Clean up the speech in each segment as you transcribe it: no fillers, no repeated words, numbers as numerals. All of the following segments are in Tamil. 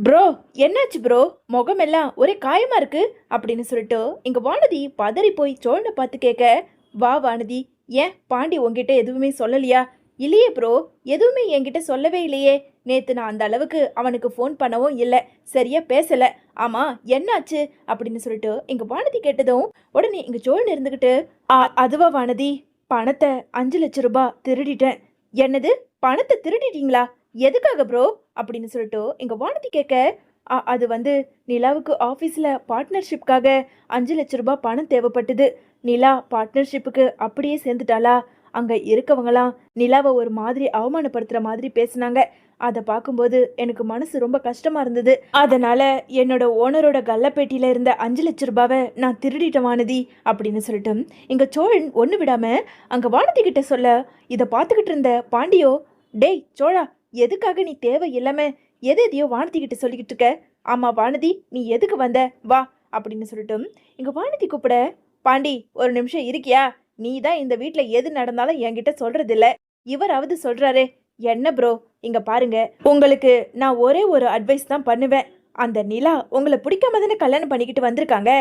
ப்ரோ, என்னாச்சு ப்ரோ? முகமெல்லாம் ஒரே காயமா இருக்கு அப்படின்னு சொல்லிட்டு இங்க வானதி பதறி போய் சோழனை பார்த்து கேட்க, வா வானதி, ஏன் பாண்டி உன்கிட்ட எதுவுமே சொல்லலையா? இல்லையே ப்ரோ, எதுவுமே என்கிட்ட சொல்லவே இல்லையே. நேத்து நான் அந்த அளவுக்கு அவனுக்கு ஃபோன் பண்ணவும் இல்லை, சரியா பேசல. ஆமா, என்னாச்சு அப்படின்னு சொல்லிட்டு இங்க வானதி கேட்டதும் உடனே இங்க சோழன் இருந்துகிட்டு, அதுவா வானதி, பணத்தை 5 லட்சம் ரூபாய் திருடிட்டேன். என்னது, பணத்தை திருடிட்டீங்களா? எதுக்காக ப்ரோ அப்படின்னு சொல்லிட்டு எங்க வானதி கேட்க, அது வந்து நிலாவுக்கு ஆஃபீஸில் பார்ட்னர்ஷிப்காக 5 லட்சம் ரூபாய் பணம் தேவைப்பட்டது. நிலா பார்ட்னர்ஷிப்புக்கு அப்படியே சேர்ந்துட்டாளா? அங்கே இருக்கவங்களாம் நிலாவை ஒரு மாதிரி அவமானப்படுத்துகிற மாதிரி பேசினாங்க. அதை பார்க்கும்போது எனக்கு மனசு ரொம்ப கஷ்டமா இருந்தது. அதனால என்னோட ஓனரோட கல்லப்பேட்டியில இருந்த 5 லட்சம் ரூபாவை நான் திருடிட்ட வானதி அப்படின்னு சொல்லிட்டு இங்க சோழன் ஒன்று விடாம அங்க வானதி கிட்ட சொல்ல, இதை பார்த்துக்கிட்டு இருந்த பாண்டியோ, டேய் சோழா, எதுக்காக நீ தேவை இல்லாம எதையோ வானதி கிட்ட சொல்லிக்கிட்டு இருக்க? ஆமா வானதி, நீ எதுக்கு வந்த, வா அப்படின்னு சொல்லிட்டு இங்க வானதி கூப்பிட, பாண்டி ஒரு நிமிஷம் இருக்கியா? நீ தான் இந்த வீட்டில் எது நடந்தாலும் என்கிட்ட சொல்றது இல்ல, இவராவது சொல்றாரே. என்ன ப்ரோ, இங்க பாருங்க, உங்களுக்கு நான் ஒரே ஒரு அட்வைஸ் தான் பண்ணுவேன். அந்த நிலா உங்களை பிடிக்காம தானே கல்யாணம் பண்ணிக்கிட்டு வந்திருக்காங்க.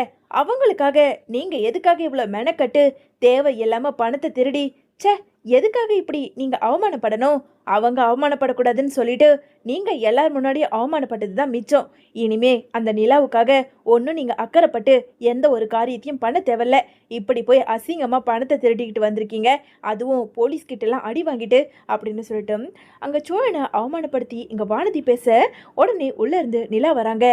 அவங்களுக்காக நீங்க எதுக்காக இவ்வளவு மெனக்கட்டு தேவையில்லாம பணத்தை திருடி, ச்சே, எதுக்காக இப்படி நீங்க அவமானப்படணும்? அவங்க அவமானப்படக்கூடாதுன்னு சொல்லிட்டு நீங்க எல்லார் முன்னாடியும் அவமானப்பட்டது தான் மிச்சம். இனிமே அந்த நிலாவுக்காக ஒன்றும் நீங்க அக்கறைப்பட்டு எந்த ஒரு காரியத்தையும் பண்ண தேவையில்ல. இப்படி போய் அசிங்கமா பணத்தை திருடிக்கிட்டு வந்திருக்கீங்க, அதுவும் போலீஸ்கிட்டலாம் அடி வாங்கிட்டு அப்படின்னு சொல்லிட்டு அங்க சோழனை அவமானப்படுத்தி இங்க வானதி பேச, உடனே உள்ள இருந்து நிலா வராங்க.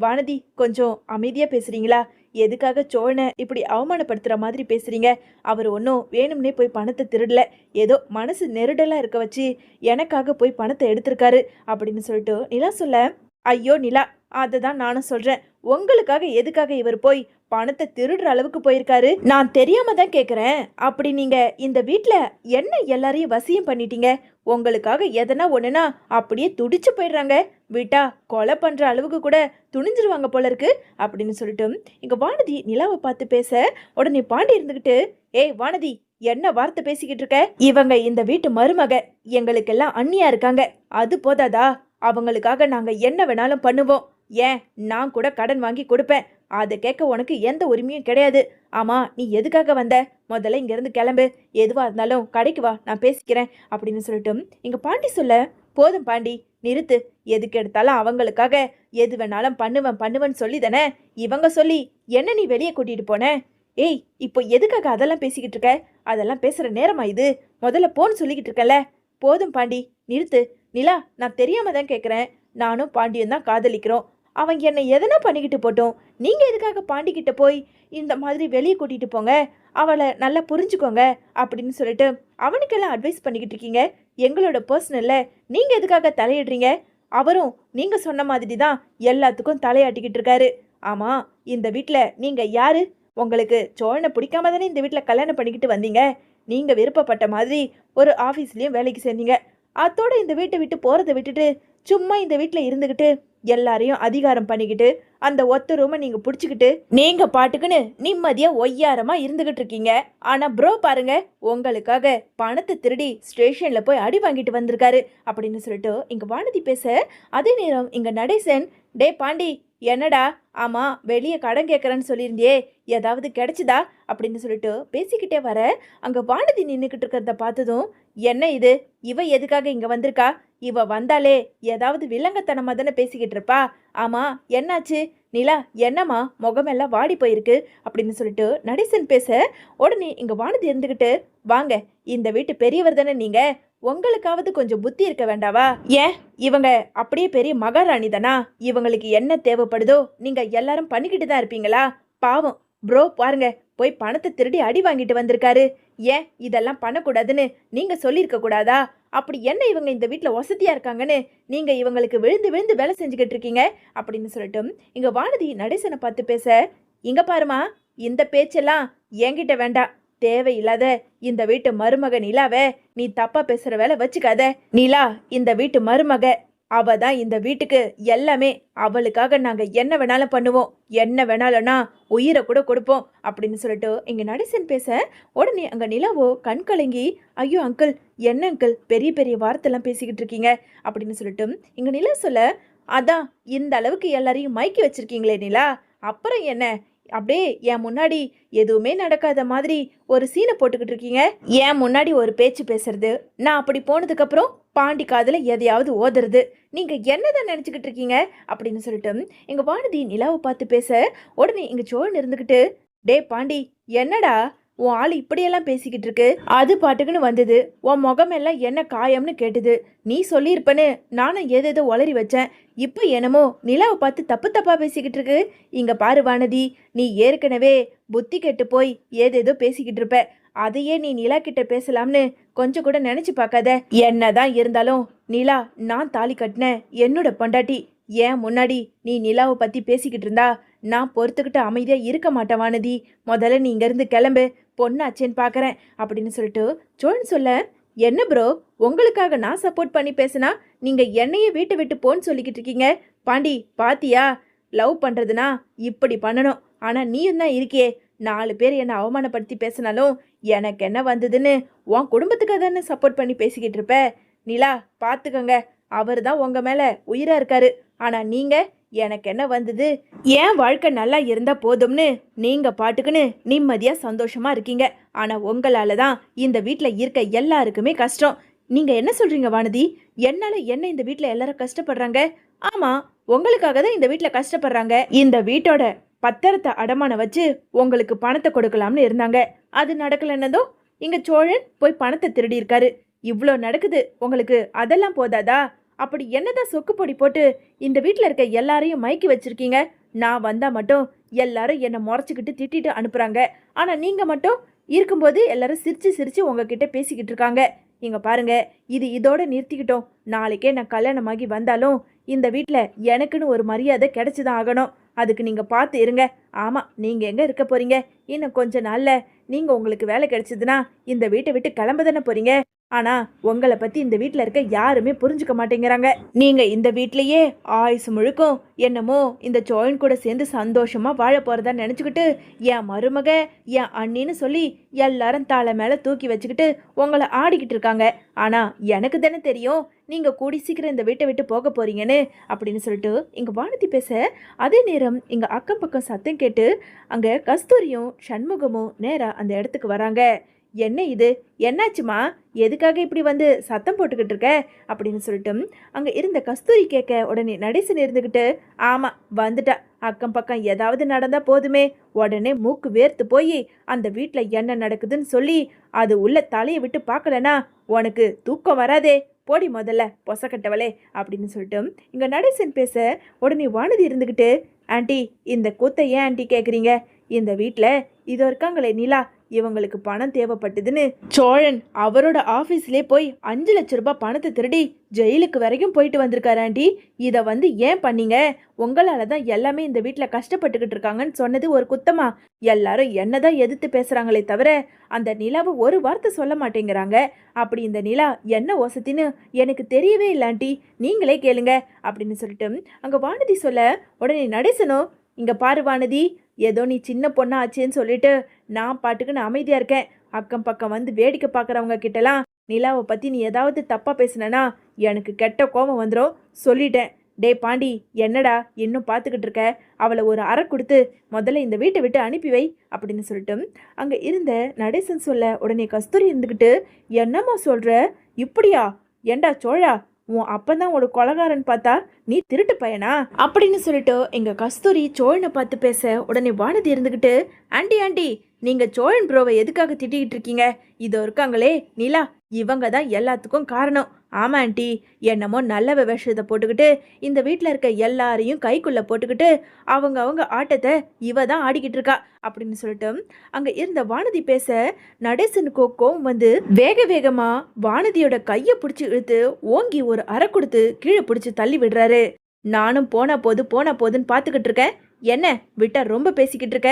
வானதி, கொஞ்சம் அமைதியா பேசுறீங்களா? எதுக்காக சோழனை இப்படி அவமானப்படுத்துற மாதிரி பேசுறீங்க? அவர் ஒன்றும் வேணும்னே போய் பணத்தை திருடல, ஏதோ மனசு நெருடலா இருக்க வச்சு எனக்காக போய் பணத்தை எடுத்திருக்காரு அப்படின்னு சொல்லிட்டு நிலா சொல்ல, ஐயோ நிலா, அதை தான் நானும் சொல்றேன். உங்களுக்காக எதுக்காக இவர் போய் பணத்தை திருடுற அளவுக்கு போயிருக்காரு? நான் தெரியாம தான் கேட்குறேன். அப்படி நீங்க இந்த வீட்டில் என்ன எல்லாரையும் வசியம் பண்ணிட்டீங்க? உங்களுக்காக எதனா ஒண்ணுனா அப்படியே துடிச்சு போயிடுறாங்க, விட்டா கொலை பண்ற அளவுக்கு கூட துணிஞ்சிருவாங்க போல இருக்கு அப்படின்னு சொல்லிட்டு இங்க வானதி நிலாவை பார்த்து பேச, உடனே பாண்டி இருந்துகிட்டு, ஏய் வானதி, என்ன வார்த்தை பேசிக்கிட்டு இருக்க? இவங்க இந்த வீட்டு மருமக, எங்களுக்கெல்லாம் அண்ணியா இருக்காங்க, அது போதாதா? அவங்களுக்காக நாங்க என்ன வேணாலும் பண்ணுவோம். ஏன், நான் கூட கடன் வாங்கி கொடுப்பேன். அதை கேட்க உனக்கு எந்த உரிமையும் கிடையாது. ஆமா, நீ எதுக்காக வந்த? முதல்ல இங்கேருந்து கிளம்பு, எதுவாக இருந்தாலும் கடைக்கு வா, நான் பேசிக்கிறேன் அப்படின்னு சொல்லிட்டு இங்க பாண்டி சொல்ல, போதும் பாண்டி, நிறுத்து. எதுக்கு எடுத்தாலும் அவங்களுக்காக எது வேணாலும் பண்ணுவேன் பண்ணுவேன்னு சொல்லி தானே இவங்க சொல்லி என்ன நீ வெளியே கூட்டிட்டு போன? ஏய், இப்போ எதுக்காக அதெல்லாம் பேசிக்கிட்டு இருக்க? அதெல்லாம் பேசுற நேரமா இது? முதல்ல போன்னு சொல்லிக்கிட்டு இருக்கல. போதும் பாண்டி, நிறுத்து. நிலா, நான் தெரியாம தான் கேட்குறேன். நானும் பாண்டியும் தான் காதலிக்கிறோம். அவன் என்னை எதனா பண்ணிக்கிட்டு போட்டோம். நீங்கள் எதுக்காக பாண்டிக்கிட்ட போய் இந்த மாதிரி வெளியே கூட்டிகிட்டு போங்க, அவளை நல்லா புரிஞ்சுக்கோங்க அப்படின்னு சொல்லிட்டு அவனுக்கெல்லாம் அட்வைஸ் பண்ணிக்கிட்டு இருக்கீங்க? எங்களோட பர்சனலில் நீங்கள் எதுக்காக தலையிடுறீங்க? அவரும் நீங்கள் சொன்ன மாதிரி தான் எல்லாத்துக்கும் தலையாட்டிக்கிட்டு இருக்காரு. ஆமாம், இந்த வீட்டில் நீங்கள் யாரு? உங்களுக்கு சோழனை பிடிக்காம தானே இந்த வீட்டில் கல்யாணம் பண்ணிக்கிட்டு வந்தீங்க. நீங்கள் விருப்பப்பட்ட மாதிரி ஒரு ஆஃபீஸ்லேயும் வேலைக்கு சேர்ந்தீங்க. அதோட இந்த வீட்டை விட்டு போகிறத விட்டுட்டு சும்மா இந்த வீட்டில் இருந்துக்கிட்டு எல்லாரையும் அதிகாரம் பண்ணிக்கிட்டு அந்த ஒத்த ரூமை நீங்கள் பிடிச்சிக்கிட்டு நீங்கள் பாட்டுக்குன்னு நிம்மதியாக ஒய்யாரமாக இருந்துக்கிட்டு இருக்கீங்க. ஆனால் ப்ரோ பாருங்க, உங்களுக்காக பணத்தை திருடி ஸ்டேஷனில் போய் அடி வாங்கிட்டு வந்திருக்காரு அப்படின்னு சொல்லிட்டு இங்கே வானதி பேச, அதே நேரம் இங்கே நடேசன், டே பாண்டி, என்னடா, ஆமாம் வெளியே கடன் கேட்குறேன்னு சொல்லியிருந்தியே, ஏதாவது கிடைச்சிதா அப்படின்னு சொல்லிட்டு பேசிக்கிட்டே வர, அங்கே வானதி நின்றுக்கிட்டு இருக்கிறத பார்த்ததும், என்ன இது, இவ எதுக்காக இங்கே வந்திருக்கா? இவ வந்தாலே ஏதாவது வில்லங்கத்தனமாக தானே பேசிக்கிட்டு இருப்பா. ஆமாம், என்னாச்சு நிலா, என்னம்மா முகமெல்லாம் வாடி போயிருக்கு அப்படின்னு சொல்லிட்டு நடேசன் பேச, உடனே இங்கே வானதி இருந்துக்கிட்டு, வாங்க, இந்த வீட்டு பெரியவர் தானே நீங்கள், உங்களுக்காவது கொஞ்சம் புத்தி இருக்க வேண்டாவா? ஏன், இவங்க அப்படியே பெரிய மகாராணி தானா? இவங்களுக்கு என்ன தேவைப்படுதோ நீங்க எல்லாரும் பண்ணிக்கிட்டு தான் இருப்பீங்களா? பாவம் ப்ரோ பாருங்க, போய் பணத்தை திருடி அடி வாங்கிட்டு வந்திருக்காரு. ஏன் இதெல்லாம் பண்ணக்கூடாதுன்னு நீங்க சொல்லியிருக்க கூடாதா? அப்படி என்ன இவங்க இந்த வீட்டில் வசதியா இருக்காங்கன்னு நீங்க இவங்களுக்கு விழுந்து விழுந்து வேலை செஞ்சுக்கிட்டு இருக்கீங்க அப்படின்னு சொல்லிட்டு இங்க வானதி நடேசனை பார்த்து பேச, இங்க பாருமா, இந்த பேச்செல்லாம் என்கிட்ட வேண்டாம். தேவையில்லாத இந்த வீட்டு மருமக நிலாவை நீ தப்பா பேசுற வேலை வச்சுக்காத. நிலா இந்த வீட்டு மருமக, அவ தான் இந்த வீட்டுக்கு எல்லாமே. அவளுக்காக நாங்க என்ன வேணாலும் பண்ணுவோம், என்ன வேணாலும்னா உயிரை கூட கொடுப்போம் அப்படின்னு சொல்லிட்டு இங்க நடேசன் பேச, உடனே அங்க நிலாவோ கண் கலங்கி, ஐயோ அங்கிள், என்ன அங்கிள் பெரிய பெரிய வார்த்தைலாம் பேசிக்கிட்டு இருக்கீங்க அப்படின்னு சொல்லிட்டு இங்க நிலா சொல்ல, அதான் இந்த அளவுக்கு எல்லாரையும் மயக்கி வச்சிருக்கீங்களே நிலா. அப்புறம் என்ன, அப்படியே என் முன்னாடி எதுவுமே நடக்காத மாதிரி ஒரு சீனை போட்டுக்கிட்டு இருக்கீங்க. என் முன்னாடி ஒரு பேச்சு பேசுறது, நான் அப்படி போனதுக்கு அப்புறம் பாண்டி காதுல எதையாவது ஓதுறது, நீங்க என்னதான் நினைச்சுக்கிட்டு இருக்கீங்க அப்படின்னு சொல்லிட்டு எங்க வானதி நிலாவை பார்த்து பேச, உடனே இங்க சோழன் இருந்துகிட்டு, டே பாண்டி, என்னடா உன் ஆள் இப்படியெல்லாம் பேசிக்கிட்டு இருக்கு? அது பாட்டுக்குன்னு வந்தது, உன் முகமெல்லாம் என்ன காயம்னு கேட்டுது. நீ சொல்லியிருப்பன்னு நானும் ஏதேதோ உளறி வச்சேன். இப்போ என்னமோ நிலாவை பார்த்து தப்பு தப்பா பேசிக்கிட்டு இருக்கு. இங்க பாரு வானதி, நீ ஏற்கனவே புத்தி கெட்டு போய் ஏதேதோ பேசிக்கிட்டு இருப்ப. அதையே நீ நிலா கிட்ட பேசலாம்னு கொஞ்சம் கூட நினைச்சு பார்க்காத. என்னதான் இருந்தாலும் நிலா நான் தாலி கட்டின என்னோட பொண்டாட்டி. ஏன் முன்னாடி நீ நிலாவை பத்தி பேசிக்கிட்டு இருந்தா நான் பொறுத்துக்கிட்டு அமைதியா இருக்க மாட்டேன் வானதி. முதல்ல நீ இங்கிருந்து கிளம்பு, பொண்ணாச்சேன்னு பாக்குறேன் அப்படின்னு சொல்லிட்டு சோழன் சொல்ல, என்ன ப்ரோ, உங்களுக்காக நான் சப்போர்ட் பண்ணி பேசினா நீங்க என்னையே வீட்டை விட்டு போன்னு சொல்லிக்கிட்டு இருக்கீங்க. பாண்டி பாத்தியா, லவ் பண்றதுனா இப்படி பண்ணணும். ஆனா நீயும் தான் இருக்கியே, 4 பேர் என்னை அவமானப்படுத்தி பேசினாலும் எனக்கு என்ன வந்ததுன்னு உன் குடும்பத்துக்கு தானே சப்போர்ட் பண்ணி பேசிக்கிட்டு இருப்ப. நிலா பார்த்துக்கங்க, அவர் தான் உங்க மேல உயிரா இருக்காரு. ஆனா நீங்க எனக்கு என்ன வந்தது, என் வாழ்க்கை நல்லா இருந்தா போதும்னு நீங்க பாட்டுக்குன்னு நிம்மதியா சந்தோஷமா இருக்கீங்க. ஆனா உங்களால தான் இந்த வீட்ல இருக்க எல்லாருக்குமே கஷ்டம். நீங்க என்ன சொல்றீங்க வானதி? என்னால என்ன இந்த வீட்ல எல்லாரும் கஷ்டப்படுறாங்க? ஆமா, உங்களுக்காக தான் இந்த வீட்ல கஷ்டப்படுறாங்க. இந்த வீட்டோட பத்திரத்தை அடமான வச்சு உங்களுக்கு பணத்தை கொடுக்கலாம்னு இருந்தாங்க. அது நடக்கலன்னதோ இங்க சோழன் போய் பணத்தை திருடி இருக்காரு. இவ்வளோ நடக்குது உங்களுக்கு, அதெல்லாம் போதாதா? அப்படி என்னதான் சொக்கு பொடி போட்டு இந்த வீட்டில் இருக்க எல்லாரையும் மயக்கி வச்சிருக்கீங்க? நான் வந்தா மட்டும் எல்லாரும் என்னை முறைச்சிக்கிட்டு திட்டிட்டு அனுப்புறாங்க. ஆனா நீங்க மட்டும் இருக்கும்போது எல்லாரும் சிரிச்சு சிரிச்சு உங்ககிட்ட பேசிக்கிட்டு இருக்காங்க. இங்க பாருங்க, இது இதோட நிறுத்திக்கிட்டோம். நாளைக்கே நான் கல்யாணமாகி வந்தாலும் இந்த வீட்டில் எனக்குன்னு ஒரு மரியாதை கிடைச்சிதான் ஆகணும். அதுக்கு நீங்க பார்த்து இருங்க. ஆமா, நீங்க எங்க இருக்க போறீங்க? இன்னும் கொஞ்ச நாள்ல நீங்க உங்களுக்கு வேலை கிடைச்சதுன்னா இந்த வீட்டை விட்டு கிளம்ப தானே போறீங்க. ஆனா உங்களை பத்தி இந்த வீட்ல இருக்க யாருமே புரிஞ்சுக்க மாட்டேங்கிறாங்க. நீங்க இந்த வீட்லயே ஆயுசு முழுக்கும் என்னமோ இந்த சோழன் கூட சேர்ந்து சந்தோஷமா வாழ போறதா நினைச்சுக்கிட்டு என் மருமக என் அண்ணின்னு சொல்லி எல்லாரும் தலை மேல தூக்கி வச்சுக்கிட்டு உங்களை ஆடிக்கிட்டு இருக்காங்க. ஆனா எனக்கு தானே தெரியும் நீங்க கூடி சீக்கிரம் இந்த வீட்டை விட்டு போக போறீங்கன்னு அப்படின்னு சொல்லிட்டு இங்க வானதி பேச, அதே நேரம் இங்க அக்கம் பக்கம் சத்தம் கேட்டு அங்க கஸ்தூரியும் சண்முகமும் நேரா அந்த இடத்துக்கு வராங்க. என்ன இது, என்னாச்சுமா, எதுக்காக இப்படி வந்து சத்தம் போட்டுக்கிட்டு இருக்க அப்படின்னு சொல்லிட்டு அங்கே இருந்த கஸ்தூரி கேட்க, உடனே நடேசன் இருந்துக்கிட்டு, ஆமாம் வந்துட்டா, அக்கம் பக்கம் ஏதாவது நடந்தா போதுமே உடனே மூக்கு வேர்த்து போய் அந்த வீட்டில் என்ன நடக்குதுன்னு சொல்லி அது உள்ள தலையை விட்டு பார்க்கலனா உனக்கு தூக்கம் வராதே, போடி முதல்ல பொசக்கட்டவளே அப்படின்னு சொல்லிட்டு இங்கே நடேசன் பேச, உடனே வானதி இருந்துக்கிட்டு, ஆண்டி இந்த கூத்தை ஏன் ஆண்டி கேட்குறீங்க? இந்த வீட்டில் இதோ இருக்காங்களே நிலா, இவங்களுக்கு பணம் தேவைப்பட்டதுன்னு சோழன் அவரோட ஆஃபீஸ்லேயே போய் 5 லட்சம் ரூபாய் பணத்தை திருடி ஜெயிலுக்கு வரைக்கும் போயிட்டு வந்திருக்காரு ஆண்டி. இதை வந்து ஏன் பண்ணீங்க? உங்களால தான் எல்லாமே இந்த வீட்டில் கஷ்டப்பட்டுக்கிட்டு இருக்காங்கன்னு சொன்னது ஒரு குத்தமா? எல்லாரும் என்னதான் எதிர்த்து பேசுறாங்களே தவிர அந்த நிலாவை ஒரு வார்த்தை சொல்ல மாட்டேங்கிறாங்க. அப்படி இந்த நிலா என்ன வசத்தின்னு எனக்கு தெரியவே இல்லை ஆண்டி, நீங்களே கேளுங்க அப்படின்னு சொல்லிட்டு அங்கே வானதி சொல்ல, உடனே நடேசனும், இங்கே பாரு வானதி, ஏதோ நீ சின்ன பொண்ணா ஆச்சேன்னு சொல்லிட்டு நான் பாட்டுக்குன்னு அமைதியாக இருக்கேன். அக்கம் பக்கம் வந்து வேடிக்கை பார்க்குறவங்க கிட்டலாம் நிலாவை பற்றி நீ ஏதாவது தப்பாக பேசுனனா எனக்கு கெட்ட கோபம் வந்துடும், சொல்லிட்டேன். டே பாண்டி, என்னடா இன்னும் பார்த்துக்கிட்டு இருக்க? அவளை ஒரு அறை கொடுத்து முதல்ல இந்த வீட்டை விட்டு அனுப்பி வை அப்படின்னு சொல்லிட்டு அங்கே இருந்த நடேசன் சொல்ல, உடனே கஸ்தூரி இருந்துக்கிட்டு, என்னம்மா சொல்கிற? இப்படியா? ஏண்டா சோழா, உன் அப்பந்தான் ஒரு கொலகாரன் பார்த்தா நீ திருட்டு பையனா அப்படின்னு சொல்லிட்டு எங்க கஸ்தூரி சோழனை பார்த்து பேச, உடனே வானதி இருந்துக்கிட்டு, ஆண்டி ஆண்டி, நீங்க சோழன் ப்ரோவை எதுக்காக திட்டிக்கிட்டு இருக்கீங்க? இதோ இருக்காங்களே நிலா, இவங்க தான் எல்லாத்துக்கும் காரணம். ஆமா ஆண்டி, என்னமோ நல்ல விஷயத்தை போட்டுக்கிட்டு இந்த வீட்டில் இருக்க எல்லாரையும் கைக்குள்ள போட்டுக்கிட்டு அவங்க ஆட்டத்தை இவ தான் ஆடிக்கிட்டு இருக்கா அப்படின்னு சொல்லிட்டு அங்க இருந்த வானதி பேச, நடேசனுக்கு கோவம் வந்து வேக வேகமா வானதியோட கையை பிடிச்சி இழுத்து ஓங்கி ஒரு அறை கொடுத்து கீழே பிடிச்சி தள்ளி விடுறாரு. நானும் போனா போதுன்னு பார்த்துக்கிட்டு இருக்கேன், என்ன விட்டா ரொம்ப பேசிக்கிட்டு இருக்க?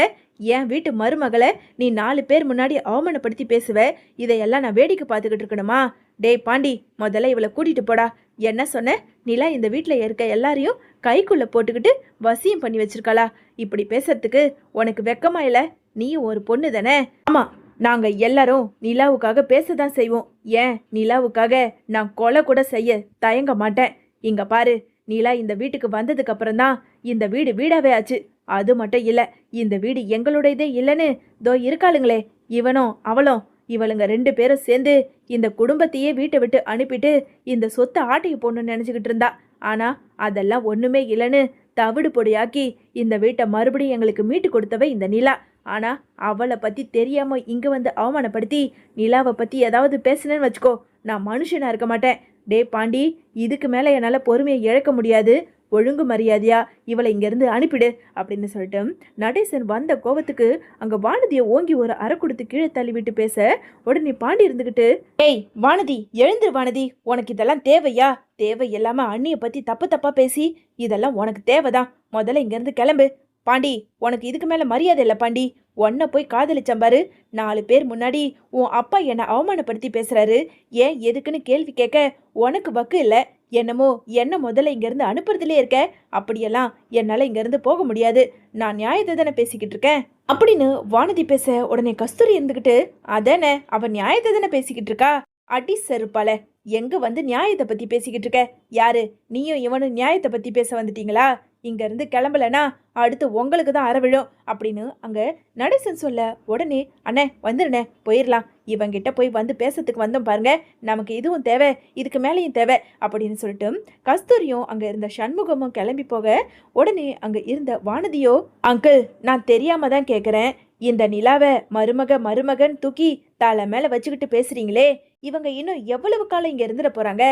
என் வீட்டு மருமகளை நீ 4 பேர் முன்னாடி அவமானப்படுத்தி பேசுவ, இதையெல்லாம் நான் வேடிக்கை பார்த்துக்கிட்டு இருக்கணுமா? டேய் பாண்டி, முதல்ல இவளை கூட்டிட்டு போடா. என்ன சொன்ன? நிலா இந்த வீட்டில் இருக்க எல்லாரையும் கைக்குள்ள போட்டுக்கிட்டு வசியம் பண்ணி வச்சிருக்காளா? இப்படி பேசுறதுக்கு உனக்கு வெக்கமா இல்லை? நீயும் ஒரு பொண்ணு தானே? ஆமா, நாங்க எல்லாரும் நிலாவுக்காக பேசதான் செய்வோம். ஏன் நிலாவுக்காக நான் கொலை கூட செய்ய தயங்க மாட்டேன். இங்க பாரு, நீலா இந்த வீட்டுக்கு வந்ததுக்கு அப்புறம் தான் இந்த வீடு வீடாவே ஆச்சு. அது மட்டும் இல்ல, இந்த வீடு எங்களுடையதே இல்லைன்னு தோ இருக்காளுங்களே இவனும் அவளும், இவளுங்க 2 பேரும் சேர்ந்து இந்த குடும்பத்தையே வீட்டை விட்டு அனுப்பிட்டு இந்த சொத்தை ஆட்டையை போடணும்னு நினைச்சுக்கிட்டு இருந்தா. ஆனா அதெல்லாம் ஒண்ணுமே இல்லைன்னு தவிடு பொடியாக்கி இந்த வீட்டை மறுபடியும் எங்களுக்கு மீட்டு கொடுத்தவ இந்த நிலா. ஆனா அவளை பத்தி தெரியாம இங்க வந்து அவமானப்படுத்தி நிலாவை பத்தி ஏதாவது பேசுனேன்னு வச்சுக்கோ, நான் மனுஷனா இருக்க மாட்டேன். டே பாண்டி, இதுக்கு மேல என்னால பொறுமையை இழக்க முடியாது. ஒழுங்கு மரியாதையா இவளை இங்கிருந்து அனுப்பிடு அப்படின்னு சொல்லிட்டு நடேசன் வந்த கோவத்துக்கு அங்க வானதியை ஓங்கி ஒரு அறை கொடுத்து கீழே தள்ளி விட்டு பேச, உடனே பாண்டி இருந்துகிட்டு, ஏய் வானதி, எழுந்துரு வானதி, உனக்கு இதெல்லாம் தேவையா? தேவையில்லாம அண்ணிய பத்தி தப்பு தப்பா பேசி இதெல்லாம் உனக்கு தேவைதான். முதல்ல இங்கிருந்து கிளம்பு. பாண்டி, உனக்கு இதுக்கு மேல மரியாதை இல்லை பாண்டி. உன்னை போய் காதலிச்சம்பாரு, 4 பேர் முன்னாடி உன் அப்பா என்னை அவமானப்படுத்தி பேசுறாரு. ஏன் எதுக்குன்னு கேள்வி கேட்க உனக்கு வக்கு இல்லை. என்னமோ என்ன முதல்ல இங்கேருந்து அனுப்புறதுலே இருக்க. அப்படியெல்லாம் என்னால் இங்கேருந்து போக முடியாது. நான் நியாயத்தை தானே பேசிக்கிட்டு இருக்கேன் அப்படின்னு வானதி பேச, உடனே கஸ்தூரி இருந்துக்கிட்டு, அதானே அவன் நியாயத்தை தானே பேசிக்கிட்டு இருக்கா. அடி செருப்பால, எங்க வந்து நியாயத்தை பத்தி பேசிக்கிட்டு இருக்க? யாரு நீயும் இவனும் நியாயத்தை பத்தி பேச வந்துட்டீங்களா? இங்க இருந்து கிளம்பலனா அடுத்து உங்களுக்கு தான் அற விழும் அப்படின்னு அங்க நடேசன் சொல்ல, உடனே அண்ணே வந்துருண்ணே போயிடலாம், இவங்கிட்ட போய் வந்து பேசுறதுக்கு வந்தோம் பாருங்க, நமக்கு இதுவும் தேவை, இதுக்கு மேலேயும் தேவை அப்படின்னு சொல்லிட்டு கஸ்தூரியும் அங்க இருந்த சண்முகமும் கிளம்பி போக, உடனே அங்க இருந்த வானதியோ, அங்கிள் நான் தெரியாம தான் கேட்குறேன், இந்த நிலாவை மருமகன் தூக்கி தலை மேல வச்சுக்கிட்டு பேசுறீங்களே, இவங்க இன்னும் எவ்வளவு காலம் இங்க இருந்துட போறாங்க?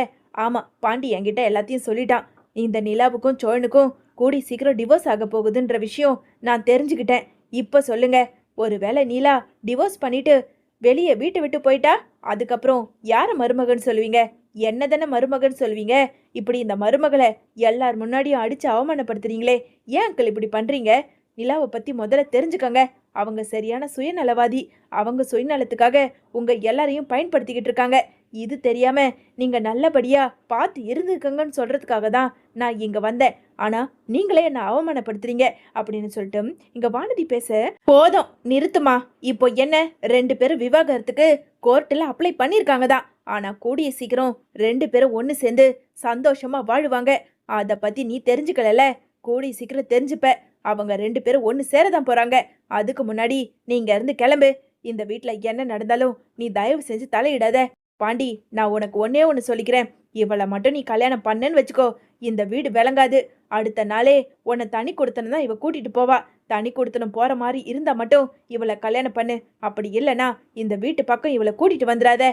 ஆமா, பாண்டி என்கிட்ட எல்லாத்தையும் சொல்லிட்டான். இந்த நிலாவுக்கும் சோழனுக்கும் கூடி சீக்கிரம் டிவோர்ஸ் ஆக போகுதுன்ற விஷயம் நான் தெரிஞ்சுக்கிட்டேன். இப்ப சொல்லுங்க, ஒருவேளை நீலா டிவோர்ஸ் பண்ணிட்டு வெளியே வீட்டை விட்டு போயிட்டா அதுக்கப்புறம் யார மருமகன் சொல்லுவீங்க? என்ன தானே மருமகன் சொல்லுவீங்க? இப்படி இந்த மருமகளை எல்லார் முன்னாடியும் அடிச்சு அவமானப்படுத்துறீங்களே, ஏன் அங்கிள் இப்படி பண்றீங்க? நிலாவை பத்தி முதல்ல தெரிஞ்சுக்கங்க. அவங்க சரியான சுயநலவாதி. அவங்க சுயநலத்துக்காக உங்க எல்லாரையும் பயன்படுத்திக்கிட்டு இருக்காங்க. இது தெரியாம நீங்க நல்லபடியா பார்த்து இருந்துக்கங்கன்னு சொல்றதுக்காக தான் நான் இங்க வந்தேன். ஆனா நீங்களே என்ன அவமானப்படுத்துறீங்க அப்படின்னு சொல்லிட்டு இங்க வானதி பேச, போதும் நிறுத்துமா. இப்போ என்ன, 2 பேரும் விவாகரத்துக்கு கோர்ட்டில் அப்ளை பண்ணியிருக்காங்க தான். ஆனா கூடிய சீக்கிரம் 2 பேரும் ஒன்று சேர்ந்து சந்தோஷமா வாழுவாங்க. அதை பத்தி நீ தெரிஞ்சுக்கல, கூடிய சீக்கிரம் தெரிஞ்சுப்ப. அவங்க 2 பேரும் ஒன்று சேரதான் போறாங்க. அதுக்கு முன்னாடி நீங்க இருந்து கிளம்பு. இந்த வீட்டில் என்ன நடந்தாலும் நீ தயவு செஞ்சு தலையிடாத. பாண்டி, நான் உனக்கு ஒன்னே சொல்லிக்கிறேன், இவளை மட்டும் நீ கல்யாணம் பண்ணேன்னு வச்சுக்கோ, இந்த வீடு விளங்காது. அடுத்த நாளே உன்னை தனி கொடுத்தனம் தான் இவ கூட்டிட்டு போவா. தனி கொடுத்தனம் போற மாதிரி இருந்தா மட்டும் இவளை கல்யாணம் பண்ணு. அப்படி இல்லைன்னா இந்த வீட்டு பக்கம் இவளை கூட்டிட்டு வந்துடாத.